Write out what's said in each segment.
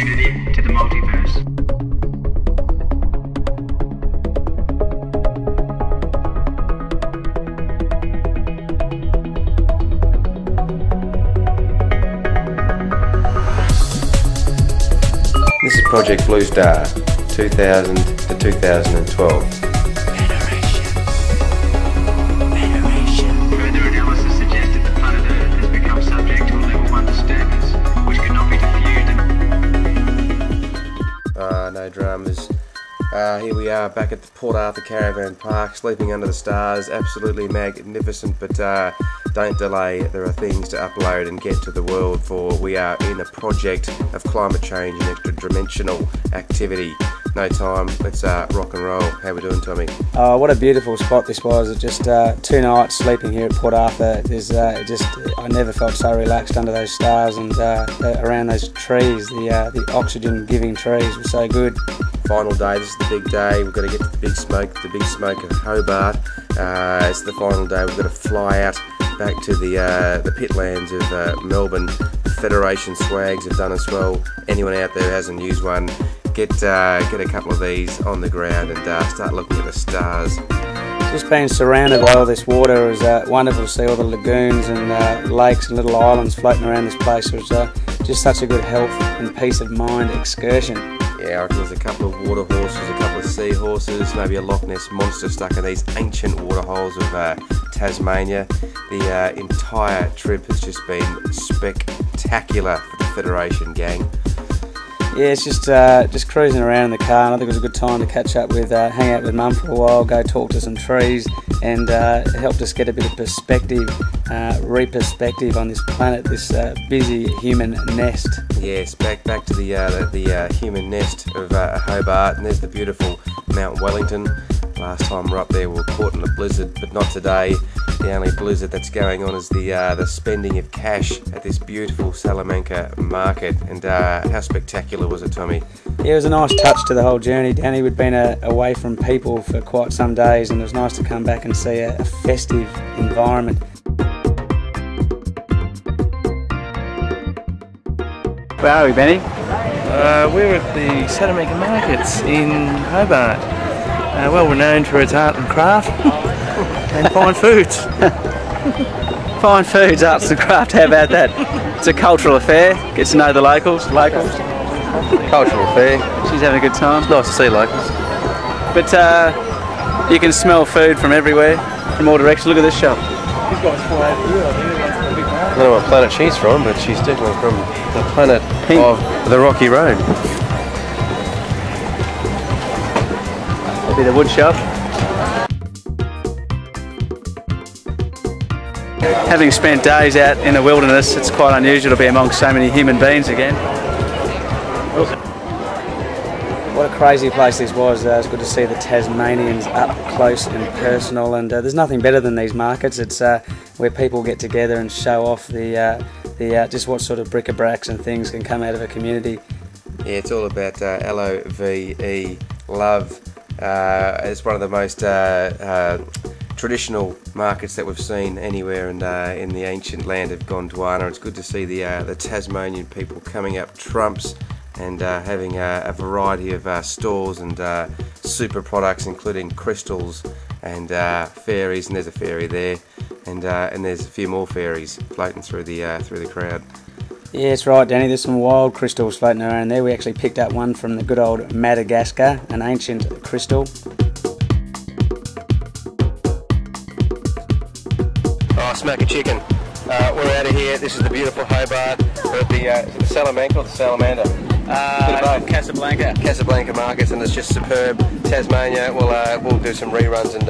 community to the multiverse. This is Project Bluestar, 2000 to 2012. Further analysis suggested the planet Earth has become subject to a level 1 disturbance, which could not be diffused. No dramas. Here we are back at the Port Arthur Caravan Park, sleeping under the stars. Absolutely magnificent, but don't delay. There are things to upload and get to the world, for we are in a project of climate change and extra-dimensional activity. No time, let's rock and roll. How we doing, Tommy? Oh, what a beautiful spot this was. Just 2 nights sleeping here at Port Arthur. I never felt so relaxed under those stars and around those trees. The oxygen-giving trees were so good. Final day, this is the big day. We've got to get to the big smoke of Hobart. It's the final day. We've got to fly out back to the pitlands of Melbourne. The Federation swags have done us well. Anyone out there who hasn't used one, get a couple of these on the ground and start looking at the stars. Just being surrounded by all this water was wonderful to see all the lagoons and lakes and little islands floating around this place. It was just such a good health and peace of mind excursion. Yeah, I reckon there's a couple of water horses, a couple of sea horses, maybe a Loch Ness monster stuck in these ancient waterholes of Tasmania. The entire trip has just been spectacular for the Federation gang. Yeah, it's just cruising around in the car, and I think it was a good time to catch up with, hang out with Mum for a while, go talk to some trees, and it helped us get a bit of perspective, re-perspective on this planet, this busy human nest. Yes, back to the human nest of Hobart, and there's the beautiful Mount Wellington. Last time we were up there we were caught in a blizzard, but not today. The only blizzard that's going on is the spending of cash at this beautiful Salamanca market. And how spectacular was it, Tommy? Yeah, it was a nice touch to the whole journey, Danny. We'd been away from people for quite some days, and it was nice to come back and see a festive environment. Where are we, Benny? We're at the Salamanca markets in Hobart. Well renowned for its art and craft and fine foods. Fine foods, arts and craft, how about that? It's a cultural affair, get to know the locals. Cultural affair. She's having a good time. It's nice to see locals. But you can smell food from everywhere, from all directions. Look at this shop. These guys fly over here, I think. I don't know what planet she's from, but she's definitely from the planet of the Rocky Road. Be the wood shop. Having spent days out in the wilderness, it's quite unusual to be amongst so many human beings again. What a crazy place this was. It's good to see the Tasmanians up close and personal, and there's nothing better than these markets. It's where people get together and show off just what sort of bric-a-bracs and things can come out of a community. Yeah, it's all about LOVE, love. It's one of the most traditional markets that we've seen anywhere in the ancient land of Gondwana. It's good to see the Tasmanian people coming up trumps and having a variety of stores and super products, including crystals and fairies. And there's a fairy there, and there's a few more fairies floating through the crowd. Yeah, that's right, Danny. There's some wild crystals floating around there. We actually picked up one from the good old Madagascar, an ancient crystal. Oh, smack a chicken. We're out of here. This is the beautiful Hobart. We're at the Salamanca or the Salamander? Casablanca markets, and it's just superb. Tasmania, we'll do some reruns and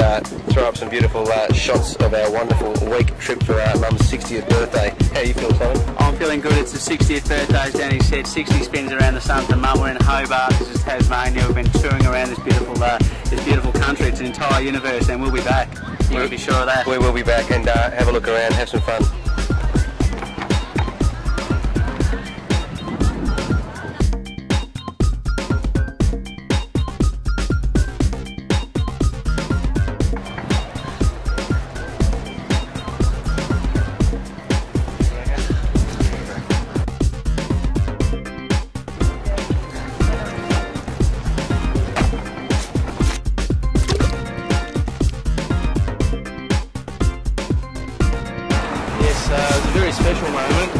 throw up some beautiful shots of our wonderful week trip for our Mum's 60th birthday. How you feel, Simon? I'm feeling good. It's the 60th birthday, as Danny said. 60 spins around the sun for Mum. We're in Hobart. This is Tasmania. We've been touring around this beautiful country. It's an entire universe, and we'll be back. You can be sure of that. We will be back, and have a look around, have some fun.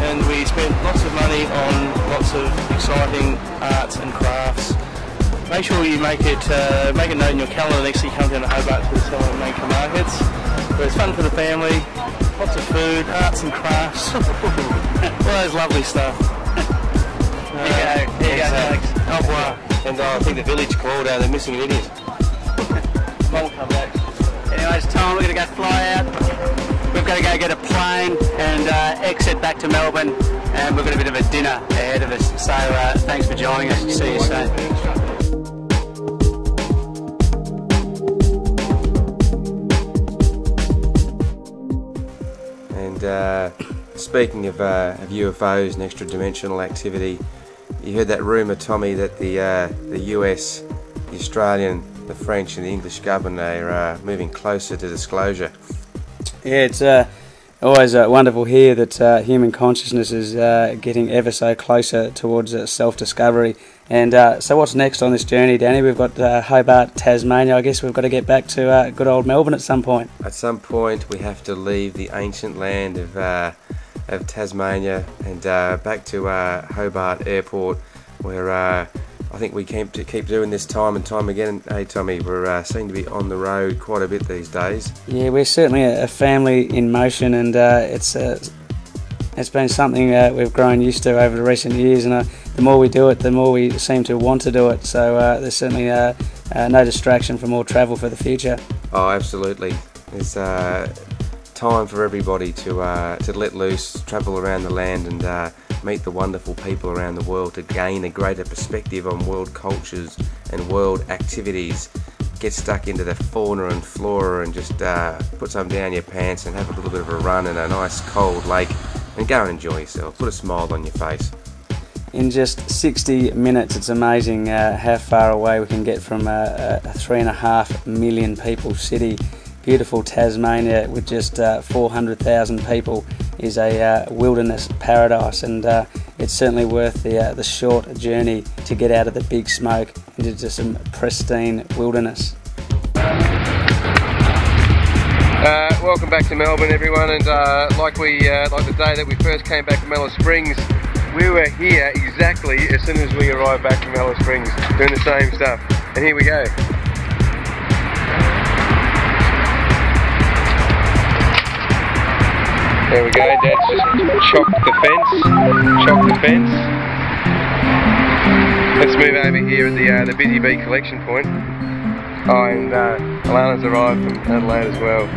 and we spent lots of money on lots of exciting arts and crafts. Make sure you make a note in your calendar next time you come down to Hobart to the Salamanca markets. But it's fun for the family, lots of food, arts and crafts, all those lovely stuff. Here you go, Alex. Au revoir. And I think the village called, they're missing an idiot. Mum, come back. Anyway, it's time, we're going to go fly out. We've got to go get a plane and exit back to Melbourne, and we've got a bit of a dinner ahead of us. So thanks for joining us. See you soon. And speaking of UFOs and extra-dimensional activity, you heard that rumour, Tommy, that the US, the Australian, the French and the English government are moving closer to disclosure. Yeah, it's always wonderful here that human consciousness is getting ever so closer towards self-discovery. And so what's next on this journey, Danny? We've got Hobart, Tasmania. I guess we've got to get back to good old Melbourne at some point. At some point we have to leave the ancient land of Tasmania and back to Hobart Airport, where I think we keep doing this time and time again. Hey Tommy, we're seem to be on the road quite a bit these days. Yeah, we're certainly a family in motion, and it's been something we've grown used to over the recent years, and the more we do it, the more we seem to want to do it. So there's certainly no distraction from more travel for the future. Oh, absolutely. There's time for everybody to let loose, travel around the land and meet the wonderful people around the world, to gain a greater perspective on world cultures and world activities. Get stuck into the fauna and flora and just put some down your pants and have a little bit of a run in a nice cold lake and go and enjoy yourself. Put a smile on your face. In just 60 minutes, it's amazing how far away we can get from a 3.5 million people city. Beautiful Tasmania with just 400,000 people is a wilderness paradise, and it's certainly worth the short journey to get out of the big smoke into just some pristine wilderness. Welcome back to Melbourne, everyone, and like the day that we first came back from Alice Springs, we were here exactly as soon as we arrived back from Alice Springs, doing the same stuff, and here we go. There we go, Dad's just chopped the fence. Let's move over here at the Busy Bee collection point. Oh, and Alana's arrived from Adelaide as well.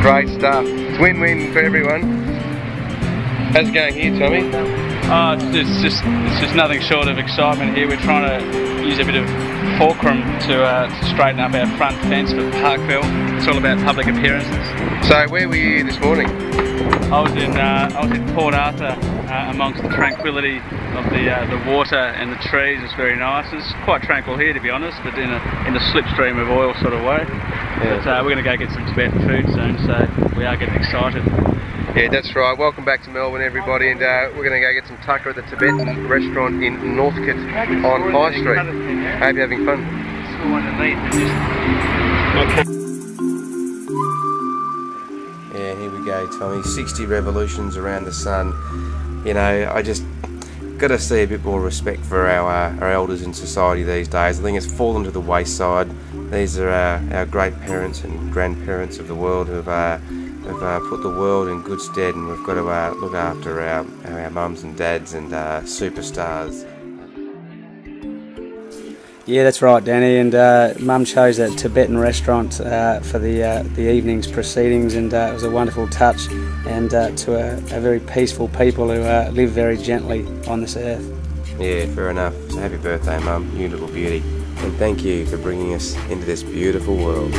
Great stuff. It's win-win for everyone. How's it going here, Tommy? Oh, it's just nothing short of excitement here. We're trying to use a bit of fulcrum to straighten up our front fence for Parkville. It's all about public appearances. So where were you this morning? I was in Port Arthur, amongst the tranquility of the water and the trees. It's very nice. It's quite tranquil here, to be honest, but in a slipstream of oil sort of way. Yeah. But we're going to go get some Tibetan food soon, so we are getting excited. Yeah, that's right. Welcome back to Melbourne, everybody, and we're going to go get some tucker at the Tibetan restaurant in Northcote on High Street. I hope you're having fun. Yeah, here we go, Tommy. 60 revolutions around the sun. You know, I just got to see a bit more respect for our elders in society these days. I think it's fallen to the wayside. These are our great parents and grandparents of the world who have put the world in good stead, and we've got to look after our mums and dads and superstars. Yeah, that's right, Danny, and Mum chose that Tibetan restaurant for the evening's proceedings, and it was a wonderful touch, and to a very peaceful people who live very gently on this earth. Yeah, fair enough. So happy birthday, Mum, you little beauty, and thank you for bringing us into this beautiful world.